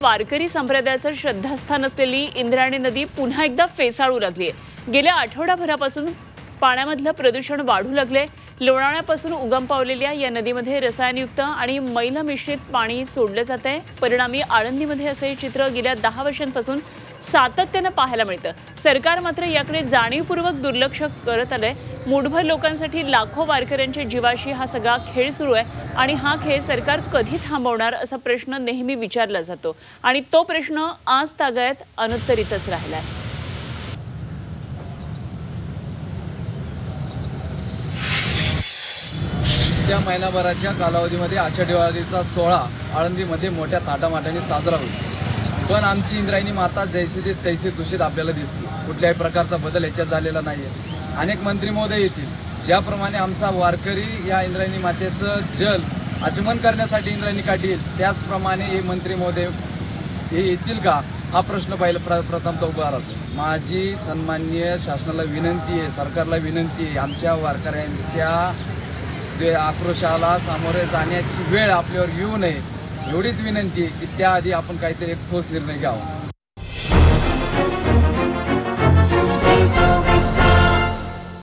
वारकरी संप्रदायाचं श्रद्धास्थान असलेली इंद्रायणी नदी पुन्हा एकदा फेसाळू लागली आहे। गेल्या आठवडाभरापासून पाण्यामधलं प्रदूषण वाढू लागले। लोणावळ्यापासून उगम पावलेल्या या नदीमध्ये रसायनयुक्त आणि मैल मिश्रित पाणी सोडलं जात आहे। परिणामी आळंदीमध्ये असे चित्र गेल्या 10 वर्षांपासून सातत्याने पाहायला मिळतं। सरकार मात्र याकडे जाणीवपूर्वक दुर्लक्ष करत आलंय। मूठभर लोकांसाठी लाखो वारकऱ्यांच्या जीवाशी हा सगळा खेळ सुरू आहे आणि हा खेळ सरकार कधी थांबवणार असा प्रश्न नेहमी विचारला जातो आणि तो प्रश्न आज तागायत अनुत्तरितच राहिलाय। त्या महिनाभराच्या कालावधीमध्ये आषाढी वारीचा सोहळा आळंदीमध्ये मोठ्या थाटामाटाने साजरा होईल, पण आमची इंद्रायणी माता जैसे तैसे दूषित आपल्याला दिसते। कुठल्याही प्रकारचा बदल याच्यात झालेला नाही आहे। अनेक मंत्री महोदय येतील, ज्याप्रमाणे आमचा वारकरी या इंद्रायणी मातेचं जल आचमन करण्यासाठी इंद्रायणी काठी येईल, त्याचप्रमाणे हे मंत्री महोदय हे येतील का हा प्रश्न प्रथमतः उभा राहतो। माझी सन्माननीय शासनाला विनंती आहे, सरकारला विनंती आहे, आमच्या वारकऱ्यांच्या आक्रोशाला सामोरे जाण्याची वेळ आपल्यावर येऊ नये एवढीच विनंती आहे की त्याआधी आपण काहीतरी एक ठोस निर्णय घ्यावा।